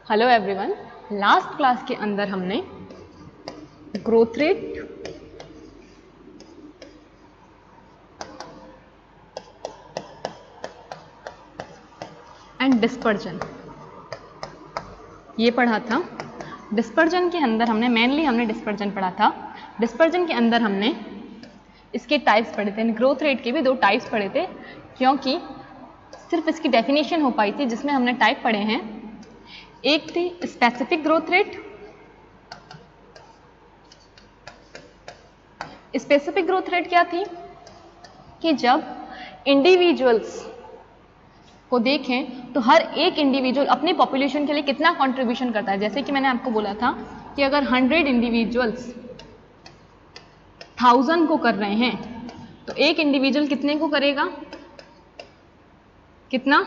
Hello everyone, last class के अंदर हमने ग्रोथ रेट, एंड डिस्पर्जन ये पढ़ा था। डिस्पर्जन के अंदर हमने डिस्पर्जन पढ़ा था। डिस्पर्जन के अंदर हमने इसके टाइप्स पढ़े थे। ग्रोथ रेट के भी 2 टाइप्स पढ़े थे, क्योंकि सिर्फ इसकी डेफिनेशन हो पाई थी जिसमें हमने टाइप पढ़े हैं। एक थी specific growth rate. Specific growth rate क्या थी कि जब इंडिविजुअल्स को देखें तो हर एक इंडिविजुअल अपनी पॉपुलेशन के लिए कितना कंट्रीब्यूशन करता है। जैसे कि मैंने आपको बोला था कि अगर 100 इंडिविजुअल्स 1000 को कर रहे हैं तो एक इंडिविजुअल कितने को करेगा, कितना,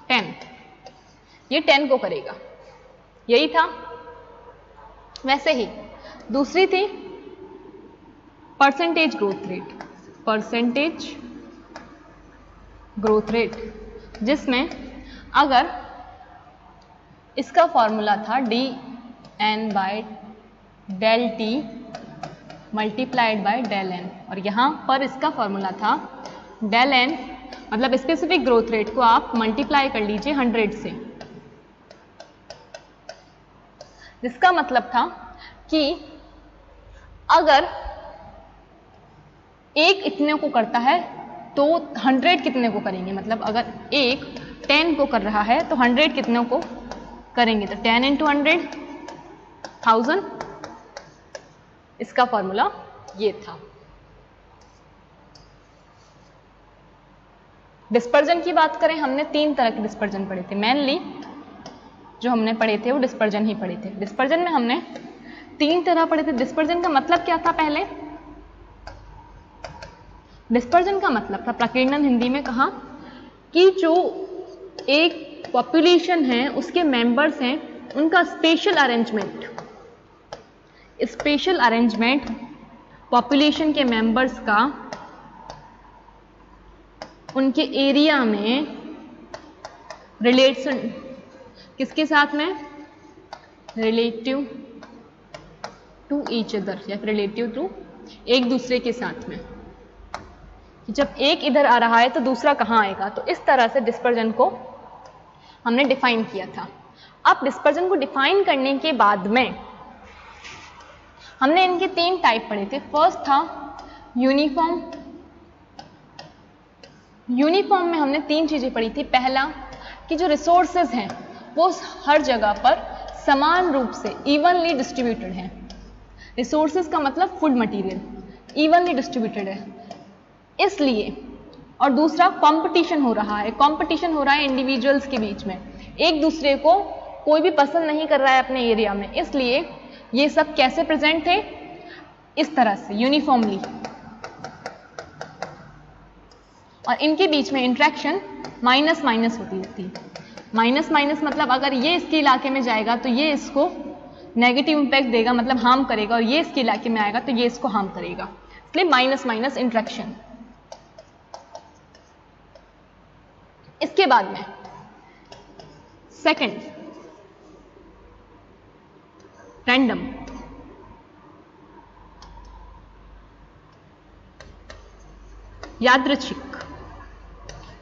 10। ये 10 को करेगा, यही था। वैसे ही दूसरी थी percentage growth rate. Percentage growth rate जिसमें अगर इसका फॉर्मूला था dn by del T multiplied by del N, और यहां पर इसका फॉर्मूला था डेल एन, मतलब स्पेसिफिक ग्रोथ रेट को आप मल्टीप्लाई कर लीजिए 100 से, जिसका मतलब था कि अगर एक इतने को करता है तो 100 कितने को करेंगे। मतलब अगर एक 10 को कर रहा है तो 100 कितने को करेंगे, तो 10 × 100 1000। इसका फॉर्मूला ये था। डिस्पर्जन की बात करें, हमने 3 तरह के डिस्पर्जन पढ़े थे। मेनली जो हमने पढ़े थे वो डिस्पर्जन ही पढ़े थे। डिस्पर्जन में हमने 3 तरह पढ़े थे। डिस्पर्जन का मतलब क्या था पहले? डिस्पर्जन का मतलब था, प्रकीर्णन हिंदी में कहा, कि जो एक पॉपुलेशन है उसके मेंबर्स हैं उनका स्पेशल अरेंजमेंट पॉपुलेशन के मेंबर्स का उनके एरिया में रिलेशन किसके साथ में, रिलेटिव टू ईच अदर, या रिलेटिव टू एक दूसरे के साथ में। जब एक इधर आ रहा है तो दूसरा कहाँ आएगा, तो इस तरह से डिस्पर्जन को हमने डिफाइन किया था। अब डिस्पर्जन को डिफाइन करने के बाद में हमने इनके 3 टाइप पढ़े थे। फर्स्ट था यूनिफॉर्म। यूनिफॉर्म में हमने 3 चीजें पढ़ी थी। पहला कि जो रिसोर्सेज हैं वो हर जगह पर समान रूप से इवनली डिस्ट्रीब्यूटेड हैं। रिसोर्सेज का मतलब फूड मटेरियल इवनली डिस्ट्रीब्यूटेड है इसलिए। और दूसरा कंपटीशन हो रहा है इंडिविजुअल्स के बीच में, एक दूसरे को कोई भी पसंद नहीं कर रहा है अपने एरिया में, इसलिए ये सब कैसे प्रेजेंट थे, इस तरह से यूनिफॉर्मली। और इनके बीच में इंट्रैक्शन माइनस माइनस होती थी। माइनस माइनस मतलब अगर ये इसके इलाके में जाएगा तो ये इसको नेगेटिव इंपैक्ट देगा, मतलब हार्म करेगा, और ये इसके इलाके में आएगा तो ये इसको हार्म करेगा, इसलिए माइनस माइनस इंट्रैक्शन। इसके बाद में सेकंड रैंडम। यादृच्छिक।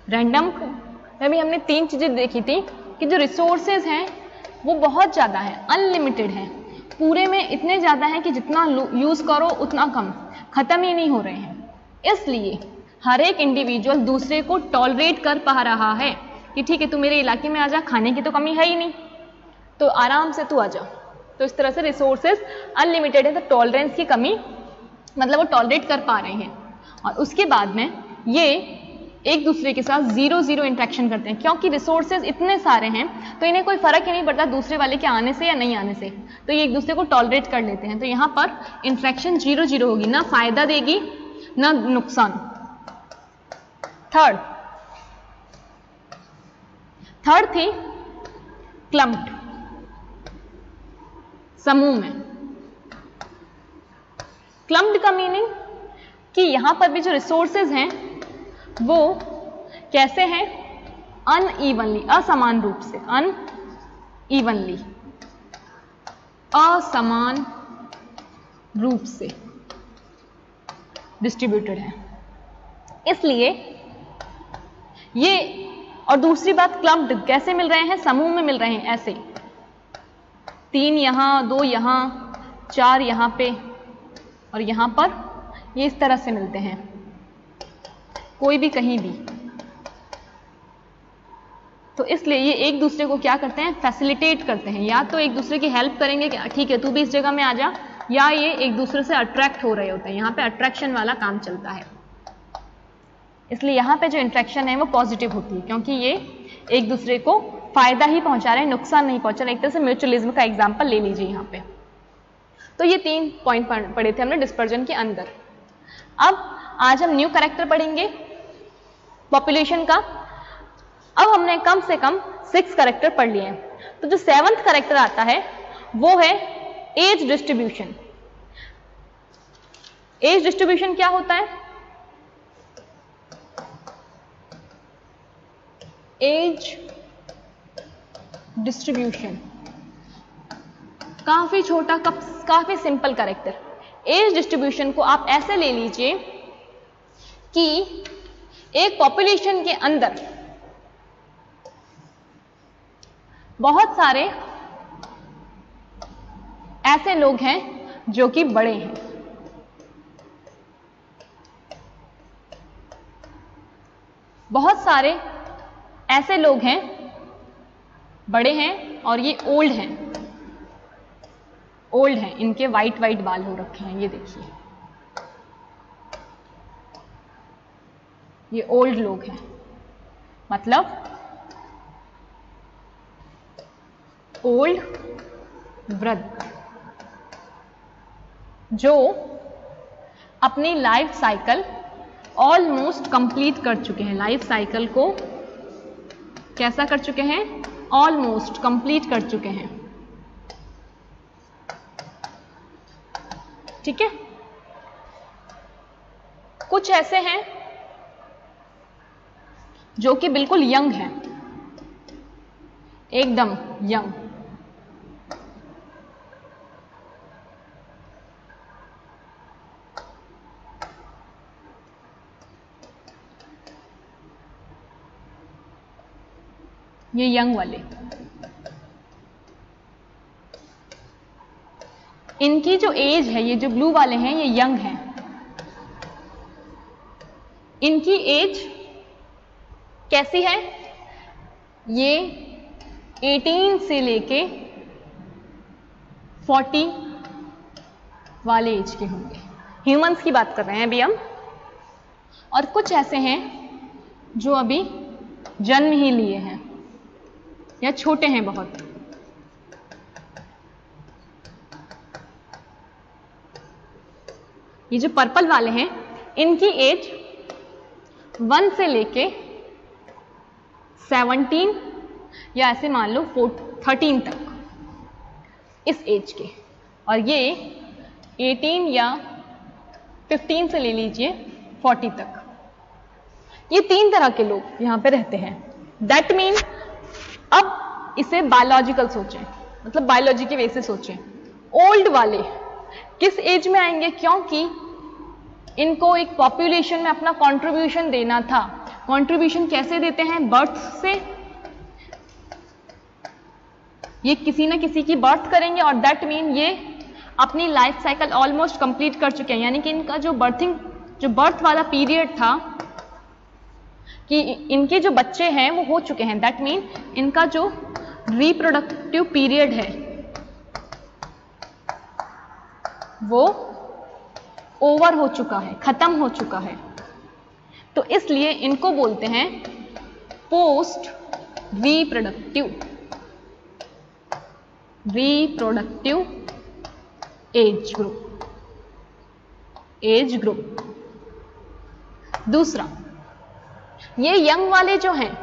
रैंडम में भी हमने 3 चीजें देखी थी कि जो रिसोर्सेज हैं वो बहुत ज्यादा हैं, अनलिमिटेड हैं, पूरे में इतने ज्यादा हैं कि जितना यूज करो उतना कम, खत्म ही नहीं हो रहे हैं। इसलिए हर एक इंडिविजुअल दूसरे को टॉलरेट कर पा रहा है कि ठीक है तू मेरे इलाके में आ जा, खाने की तो कमी है ही नहीं, तो आराम से तू आ जा। तो इस तरह से रिसोर्सेज अनलिमिटेड है, तो टॉलरेंस की कमी मतलब वो टॉलरेट कर पा रहे हैं। और उसके बाद में ये एक दूसरे के साथ 0-0 इंट्रैक्शन करते हैं, क्योंकि रिसोर्सेज इतने सारे हैं तो इन्हें कोई फर्क ही नहीं पड़ता दूसरे वाले के आने से या नहीं आने से, तो ये एक दूसरे को टॉलरेट कर लेते हैं। तो यहाँ पर इंट्रैक्शन 0-0 होगी, ना फायदा देगी ना नुकसान। थर्ड थी क्लम्प्ड, समूह में। क्लम्प्ड का मीनिंग कि यहां पर भी जो रिसोर्सेज हैं वो कैसे हैं, अनइवनली, असमान रूप से, इवनली, असमान रूप से डिस्ट्रीब्यूटेड है। इसलिए ये, और दूसरी बात क्लम्प्ड कैसे मिल रहे हैं, समूह में मिल रहे हैं ऐसे, 3 यहां, 2 यहां, 4 यहां पे और यहां पर, ये इस तरह से मिलते हैं, कोई भी कहीं भी। तो इसलिए ये एक दूसरे को क्या करते हैं, फैसिलिटेट करते हैं, या तो एक दूसरे की हेल्प करेंगे कि ठीक है तू भी इस जगह में आ जा, या ये एक दूसरे से अट्रैक्ट हो रहे होते हैं, यहां पे अट्रैक्शन वाला काम चलता है। इसलिए यहां पे जो इंट्रैक्शन है वो पॉजिटिव होती है, क्योंकि ये एक दूसरे को फायदा ही पहुंचा रहे हैं, नुकसान नहीं पहुंचा रहे। एक तरह से म्यूचुअलिज्म का एग्जाम्पल ले लीजिए यहाँ पे। तो ये 3 पॉइंट पढ़े थे हमने डिस्पर्जन के अंदर। अब आज हम न्यू कैरेक्टर पढ़ेंगे पॉपुलेशन का। अब हमने कम से कम 6 कैरेक्टर पढ़ लिए हैं। तो जो 7th कैरेक्टर आता है वो है एज डिस्ट्रीब्यूशन। एज डिस्ट्रीब्यूशन क्या होता है? एज डिस्ट्रीब्यूशन काफी छोटा, काफी सिंपल कैरेक्टर। एज डिस्ट्रीब्यूशन को आप ऐसे ले लीजिए कि एक पॉपुलेशन के अंदर बहुत सारे ऐसे लोग हैं जो कि बड़े हैं, बहुत सारे ऐसे लोग हैं बड़े हैं और ये ओल्ड हैं, ओल्ड हैं, इनके वाइट वाइट बाल हो रखे हैं, ये देखिए ये ओल्ड लोग हैं, मतलब ओल्ड वृद्ध, जो अपनी लाइफ साइकिल ऑलमोस्ट कंप्लीट कर चुके हैं। लाइफ साइकिल को कैसा कर चुके हैं? ऑलमोस्ट कंप्लीट कर चुके हैं। ठीक है। कुछ ऐसे हैं जो कि बिल्कुल यंग हैं, एकदम यंग। ये यंग वाले, इनकी जो एज है, ये जो ब्लू वाले हैं ये यंग हैं, इनकी एज कैसी है? ये 18 से लेके 40 वाले एज के होंगे। ह्यूमंस की बात कर रहे हैं अभी हम। और कुछ ऐसे हैं जो अभी जन्म ही लिए हैं या छोटे हैं बहुत। ये जो पर्पल वाले हैं इनकी एज 1 से लेके 17 या ऐसे मान लो 13 तक, इस एज के। और ये 18 या 15 से ले लीजिए 40 तक। ये 3 तरह के लोग यहां पे रहते हैं। दैट मीन, अब इसे बायोलॉजिकल सोचें, मतलब बायोलॉजी के वे से सोचें। ओल्ड वाले किस एज में आएंगे? क्योंकि इनको एक पॉपुलेशन में अपना कंट्रीब्यूशन देना था। कंट्रीब्यूशन कैसे देते हैं? बर्थ से। ये किसी ना किसी की बर्थ करेंगे और दैट मीन ये अपनी लाइफ साइकिल ऑलमोस्ट कंप्लीट कर चुके हैं। यानी कि इनका जो बर्थ वाला पीरियड था, कि इनके जो बच्चे हैं वो हो चुके हैं। दैट मीन इनका जो रिप्रोडक्टिव पीरियड है वो ओवर हो चुका है, खत्म हो चुका है। तो इसलिए इनको बोलते हैं पोस्ट रिप्रोडक्टिव एज ग्रुप। दूसरा, ये यंग वाले जो हैं,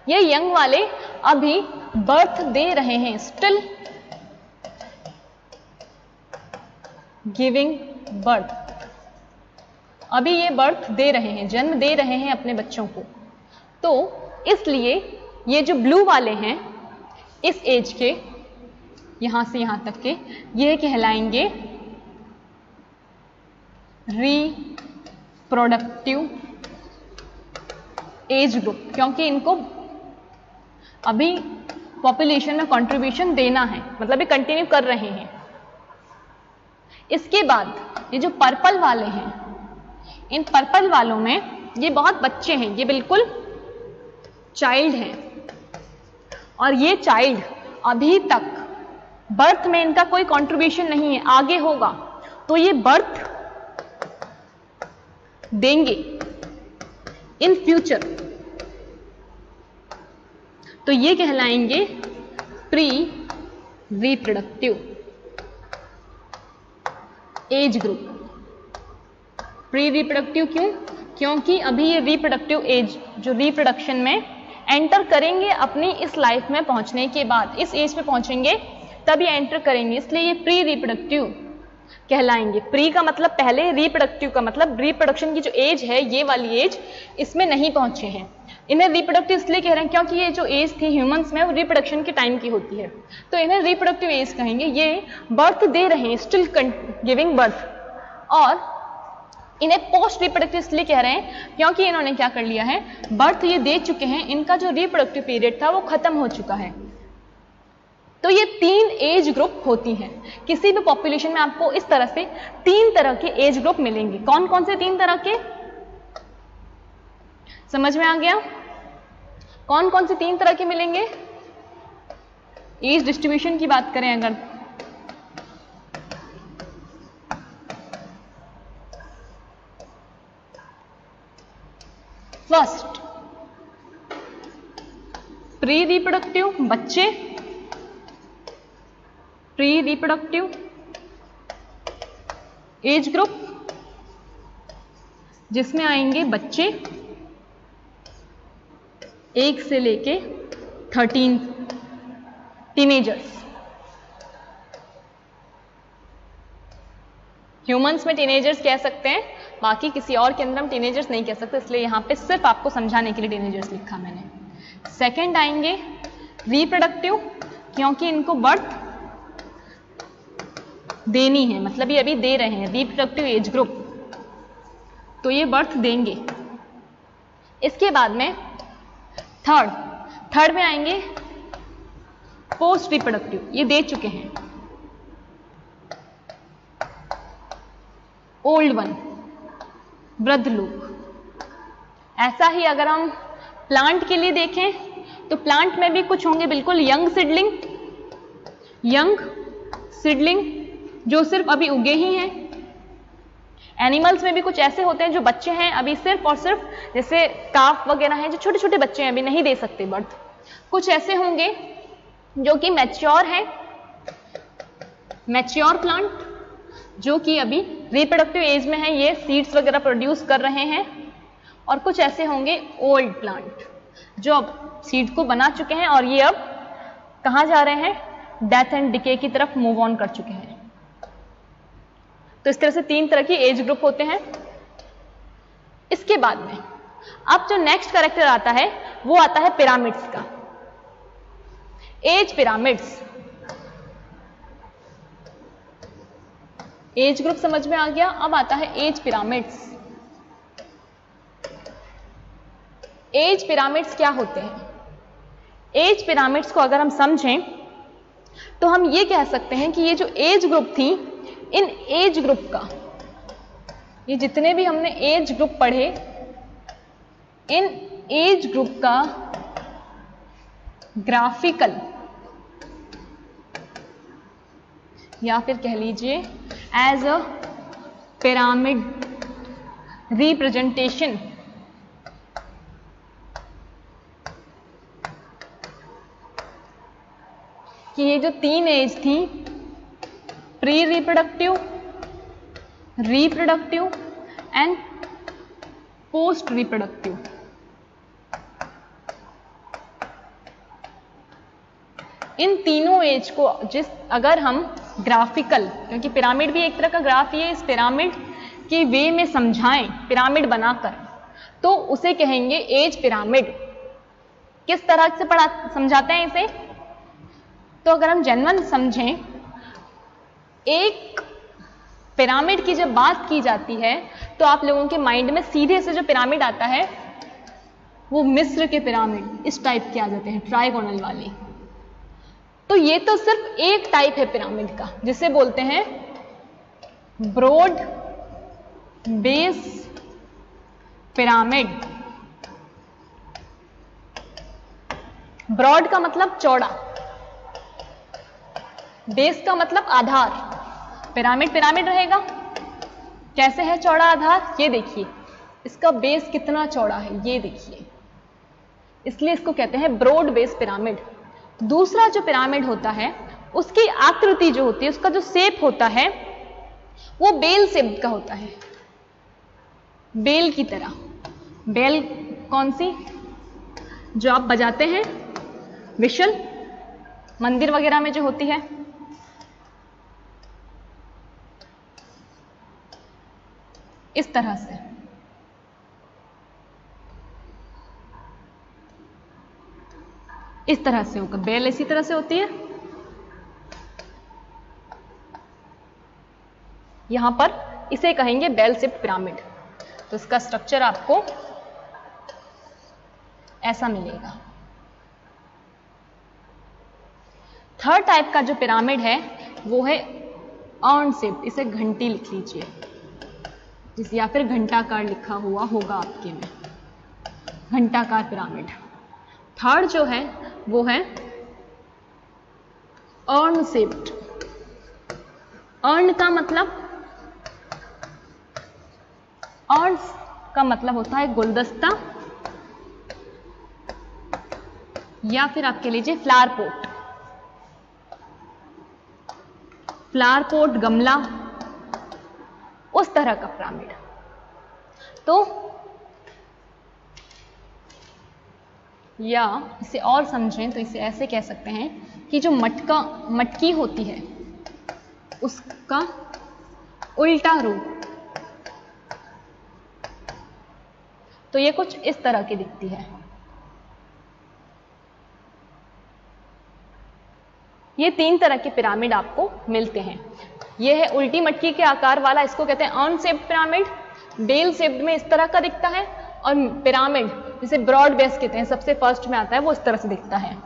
ये यंग वाले अभी बर्थ दे रहे हैं, स्टिल गिविंग बर्थ। अभी ये बर्थ दे रहे हैं, जन्म दे रहे हैं अपने बच्चों को। तो इसलिए ये जो ब्लू वाले हैं इस एज के यहां से यहां तक के ये कहलाएंगे रिप्रोडक्टिव एज ग्रुप, क्योंकि इनको अभी पॉपुलेशन में कंट्रीब्यूशन देना है, मतलब ये कंटिन्यू कर रहे हैं। इसके बाद ये जो पर्पल वाले हैं, इन पर्पल वालों में ये बहुत बच्चे हैं, ये बिल्कुल चाइल्ड हैं, और ये चाइल्ड अभी तक बर्थ में इनका कोई कंट्रीब्यूशन नहीं है, आगे होगा तो ये बर्थ देंगे इन फ्यूचर, तो ये कहलाएंगे pre reproductive age group. Pre reproductive क्यों? क्योंकि अभी ये रिप्रोडक्टिव एज जो रिप्रोडक्शन में एंटर करेंगे अपनी इस लाइफ में पहुंचने के बाद, इस एज पे पहुंचेंगे तभी एंटर करेंगे, इसलिए ये प्री रिप्रोडक्टिव कहलाएंगे। प्री का मतलब पहले, रिप्रोडक्टिव का मतलब रिप्रोडक्शन की जो एज है, ये वाली एज इसमें नहीं पहुंचे हैं। इन्हें रिप्रोडक्टिव इसलिए कह रहे हैं क्योंकि ये जो एज थी ह्यूमंस में वो रिप्रोडक्शन के टाइम की होती है, तो इन्हें रिप्रोडक्टिव एज कहेंगे। ये बर्थ दे रहे हैं, स्टिल गिविंग बर्थ, और इन्हें पोस्ट रिप्रोडक्टिव इसलिए कह रहे हैं क्योंकि इन्होंने क्या कर लिया है, बर्थ ये दे चुके हैं, इनका जो रिप्रोडक्टिव पीरियड था वो खत्म हो चुका है। तो ये 3 एज ग्रुप होती हैं। किसी भी पॉपुलेशन में आपको इस तरह से 3 तरह के एज ग्रुप मिलेंगे। कौन कौन से 3 तरह के, समझ में आ गया? कौन कौन से 3 तरह के मिलेंगे? एज डिस्ट्रीब्यूशन की बात करें अगर, फर्स्ट प्री रिप्रोडक्टिव बच्चे, प्री रिप्रोडक्टिव एज ग्रुप जिसमें आएंगे बच्चे 1 से लेके 13 टीनेजर्स। ह्यूमंस में टीनेजर्स कह सकते हैं, बाकी किसी और के अंदर हम टीनेजर्स नहीं कह सकते, इसलिए यहां पे सिर्फ आपको समझाने के लिए टीनेजर्स लिखा मैंने। सेकंड आएंगे रिप्रोडक्टिव, क्योंकि इनको बर्थ देनी है, मतलब ये अभी दे रहे हैं, रिप्रोडक्टिव एज ग्रुप, तो ये बर्थ देंगे। इसके बाद में थर्ड में आएंगे पोस्ट रिप्रोडक्टिव, ये दे चुके हैं, ओल्ड वन, वृद्ध लोग। ऐसा ही अगर हम प्लांट के लिए देखें तो प्लांट में भी कुछ होंगे बिल्कुल यंग सीडलिंग जो सिर्फ अभी उगे ही हैं। एनिमल्स में भी कुछ ऐसे होते हैं जो बच्चे हैं अभी सिर्फ और सिर्फ, जैसे काफ वगैरह हैं जो छोटे छोटे बच्चे हैं, अभी नहीं दे सकते बर्थ। कुछ ऐसे होंगे जो कि मैच्योर हैं, मैच्योर प्लांट जो कि अभी रिप्रोडक्टिव एज में है, ये सीड्स वगैरह प्रोड्यूस कर रहे हैं। और कुछ ऐसे होंगे ओल्ड प्लांट जो अब सीड को बना चुके हैं और ये अब कहां जा रहे हैं, डेथ एंड डिके की तरफ मूव ऑन कर चुके हैं। तो इस तरह से 3 तरह की एज ग्रुप होते हैं। इसके बाद में अब जो नेक्स्ट कैरेक्टर आता है वो आता है पिरामिड्स का, एज पिरामिड्स। एज ग्रुप समझ में आ गया, अब आता है एज पिरामिड्स। एज पिरामिड्स क्या होते हैं? एज पिरामिड्स को अगर हम समझें तो हम ये कह सकते हैं कि ये जो एज ग्रुप थी, इन एज ग्रुप का, ये जितने भी हमने एज ग्रुप पढ़े, इन एज ग्रुप का ग्राफिकल या फिर कह लीजिए एज अ पिरामिड रिप्रेजेंटेशन कि ये जो 3 एज थी, pre reproductive, reproductive and post reproductive, इन तीनों एज को अगर हम ग्राफिकल, क्योंकि पिरामिड भी एक तरह का ग्राफ ही है, इस पिरामिड के वे में समझाएं, पिरामिड बनाकर, तो उसे कहेंगे एज पिरामिड। किस तरह से समझाते हैं इसे? तो अगर हम जेन्युइन समझें, एक पिरामिड की जब बात की जाती है तो आप लोगों के माइंड में सीधे से जो पिरामिड आता है वो मिस्र के पिरामिड इस टाइप के आ जाते हैं, ट्राइगोनल वाले। तो ये तो सिर्फ एक टाइप है पिरामिड का, जिसे बोलते हैं ब्रॉड बेस पिरामिड। ब्रॉड का मतलब चौड़ा, बेस का मतलब आधार। पिरामिड पिरामिड रहेगा, कैसे है चौड़ा आधार, ये देखिए इसका बेस कितना चौड़ा है, ये देखिए, इसलिए इसको कहते हैं ब्रॉड बेस पिरामिड। दूसरा जो पिरामिड होता है उसकी आकृति जो होती है, उसका जो शेप होता है वो बेल शेप का होता है, बेल की तरह। बेल कौन सी, जो आप बजाते हैं विशल, मंदिर वगैरह में जो होती है, इस तरह से। इस तरह से होगा बेल, इसी तरह से होती है। यहां पर इसे कहेंगे बेल शेप्ड पिरामिड। तो इसका स्ट्रक्चर आपको ऐसा मिलेगा। थर्ड टाइप का जो पिरामिड है वो है अर्न शेप, इसे घंटी लिख लीजिए, जिसे या फिर घंटाकार लिखा हुआ होगा आपके में, घंटाकार पिरामिड। थर्ड जो है वो है अर्न शेप्ड। अर्न का मतलब, अर्न का मतलब होता है गुलदस्ता या फिर आप कह लीजिए फ्लावर पोट, फ्लावर पोट, गमला, उस तरह का पिरामिड। तो या इसे और समझें तो इसे ऐसे कह सकते हैं कि जो मटकी होती है उसका उल्टा रूप। तो ये कुछ इस तरह की दिखती है। ये तीन तरह के पिरामिड आपको मिलते हैं। ये है उल्टी मटकी के आकार वाला, इसको कहते हैं urn shaped pyramid. Bell shaped में इस तरह का दिखता है, और पिरामिड जिसे ब्रॉड बेस कहते हैं, सबसे फर्स्ट में आता है, वो इस तरह से दिखता है।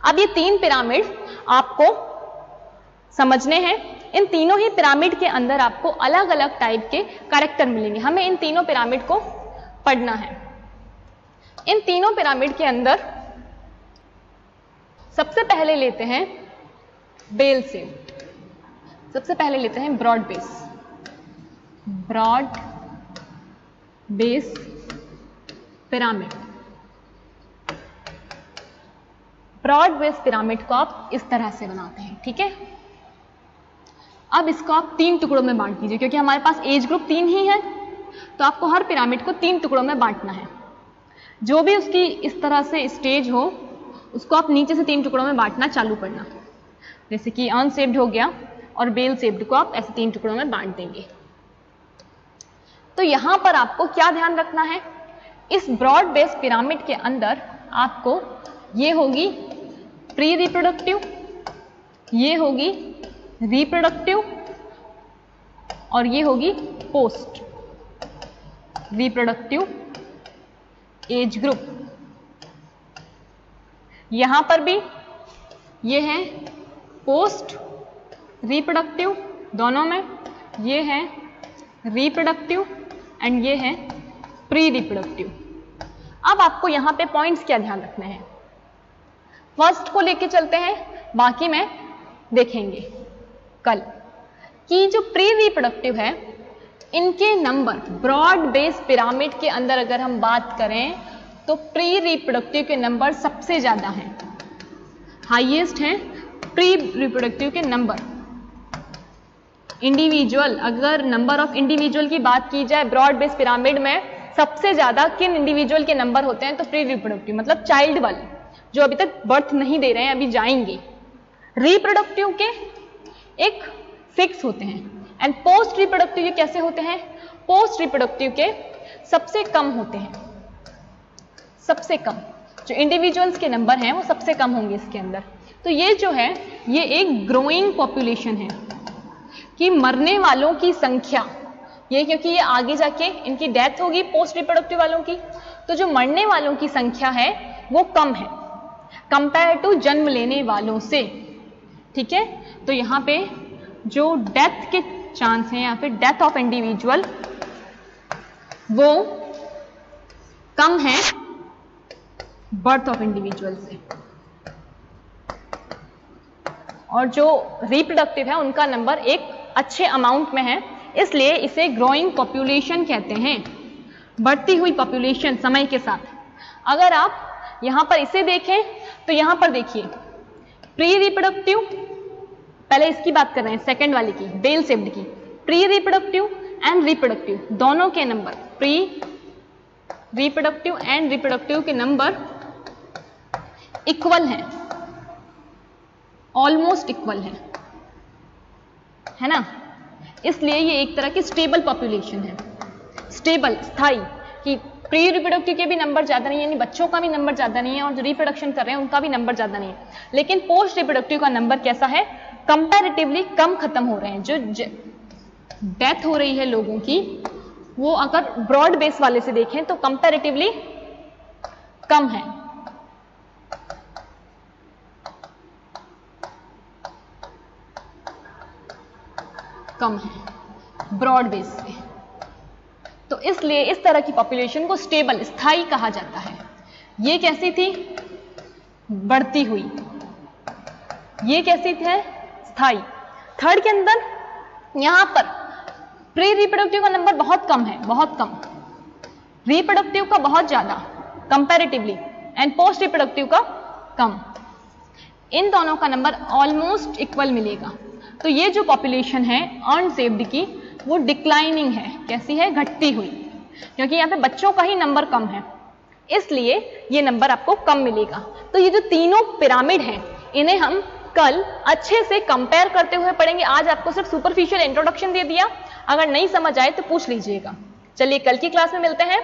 अब ये तीन पिरामिड आपको समझने हैं। इन तीनों ही पिरामिड के अंदर आपको अलग अलग टाइप के कैरेक्टर मिलेंगे। हमें इन तीनों पिरामिड को पढ़ना है। इन तीनों पिरामिड के अंदर सबसे पहले लेते हैं बेल शेप, सबसे पहले लेते हैं broad base, broad base pyramid. Broad base pyramid को आप इस तरह से बनाते हैं, ठीक है। अब इसको आप तीन टुकड़ों में बांट दीजिए, क्योंकि हमारे पास एज ग्रुप 3 ही है, तो आपको हर पिरामिड को 3 टुकड़ों में बांटना है। जो भी उसकी इस तरह से स्टेज हो उसको आप नीचे से 3 टुकड़ों में बांटना चालू करना। जैसे कि अर्न शेप्ड हो गया, और बेल शेप्ड को आप ऐसे 3 टुकड़ों में बांट देंगे। तो यहां पर आपको क्या ध्यान रखना है, इस ब्रॉड बेस पिरामिड के अंदर आपको ये होगी प्री रिप्रोडक्टिव, ये होगी रिप्रोडक्टिव, और ये होगी पोस्ट रिप्रोडक्टिव एज ग्रुप। यहां पर भी ये है पोस्ट रिप्रोडक्टिव, दोनों में ये है रिप्रोडक्टिव एंड ये है प्री रिप्रोडक्टिव। अब आपको यहां पे पॉइंट्स क्या ध्यान रखने हैं, फर्स्ट को लेके चलते हैं, बाकी में देखेंगे कल, कि जो प्री रिप्रोडक्टिव है इनके नंबर ब्रॉड बेस पिरामिड के अंदर अगर हम बात करें तो प्री रिप्रोडक्टिव के नंबर सबसे ज्यादा हैं, हाईएस्ट हैं प्री रिप्रोडक्टिव के नंबर। इंडिविजुअल, अगर नंबर ऑफ इंडिविजुअल की बात की जाए ब्रॉड बेस पिरामिड में, सबसे ज्यादा किन इंडिविजुअल के नंबर होते हैं, तो प्री रिप्रोडक्टिव मतलब चाइल्ड वाले, जो अभी तक बर्थ नहीं दे रहे हैं, अभी जाएंगे। रिप्रोडक्टिव के एक 6 होते हैं, एंड पोस्ट रिप्रोडक्टिव के कैसे होते हैं, पोस्ट रिप्रोडक्टिव के सबसे कम होते हैं, सबसे कम जो इंडिविजुअल्स के नंबर हैं वो सबसे कम होंगे इसके अंदर। तो ये जो है ये एक ग्रोइंग पॉपुलेशन है कि मरने वालों की संख्या, ये क्योंकि ये आगे जाके इनकी डेथ होगी पोस्ट रिप्रोडक्टिव वालों की, तो जो मरने वालों की संख्या है वो कम है कंपेयर टू जन्म लेने वालों से। ठीक है, तो यहां पे जो डेथ के चांस हैं या फिर डेथ ऑफ इंडिविजुअल वो कम है बर्थ ऑफ इंडिविजुअल से, और जो रिप्रोडक्टिव है उनका नंबर एक अच्छे अमाउंट में है, इसलिए इसे ग्रोइंग पॉपुलेशन कहते हैं, बढ़ती हुई पॉपुलेशन समय के साथ। अगर आप यहां पर इसे देखें तो यहां पर देखिए प्री रिप्रोडक्टिव, पहले इसकी बात कर रहे हैं सेकंड वाली की, बेल सेप्ड की, प्री रिप्रोडक्टिव एंड रिप्रोडक्टिव दोनों के number, pre reproductive and reproductive के नंबर इक्वल हैं, ऑलमोस्ट इक्वल है ना। इसलिए ये एक तरह की स्टेबल पॉपुलेशन है, स्टेबल स्थाई, कि प्री रिप्रोडक्टिव के भी नंबर ज्यादा नहीं है, यानी बच्चों का भी नंबर ज्यादा नहीं है, और जो रिप्रोडक्शन कर रहे हैं उनका भी नंबर ज्यादा नहीं है, लेकिन पोस्ट रिप्रोडक्टिव का नंबर कैसा है, कंपैरेटिवली कम खत्म हो रहे हैं। जो डेथ हो रही है लोगों की वो अगर ब्रॉड बेस वाले से देखें तो कंपैरेटिवली कम है। कम है ब्रॉड बेस से, तो इसलिए इस तरह की पॉपुलेशन को स्टेबल स्थायी कहा जाता है। ये कैसी थी, बढ़ती हुई, ये कैसी है, स्थायी। थर्ड के अंदर यहां पर प्री रिप्रोडक्टिव का नंबर बहुत कम है, बहुत कम, रिप्रोडक्टिव का बहुत ज्यादा कंपैरेटिवली, एंड पोस्ट रिप्रोडक्टिव का कम, इन दोनों का नंबर ऑलमोस्ट इक्वल मिलेगा। तो ये जो पॉपुलेशन है अनसेव्ड की वो डिक्लाइनिंग है, कैसी है, घटती हुई, क्योंकि यहाँ पे बच्चों का ही नंबर कम है, इसलिए ये नंबर आपको कम मिलेगा। तो ये जो तीनों पिरामिड हैं इन्हें हम कल अच्छे से कंपेयर करते हुए पढ़ेंगे। आज आपको सिर्फ सुपरफिशियल इंट्रोडक्शन दे दिया, अगर नहीं समझ आए तो पूछ लीजिएगा। चलिए कल की क्लास में मिलते हैं,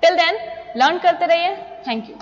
टिल देन लर्न करते रहिए। Thank you.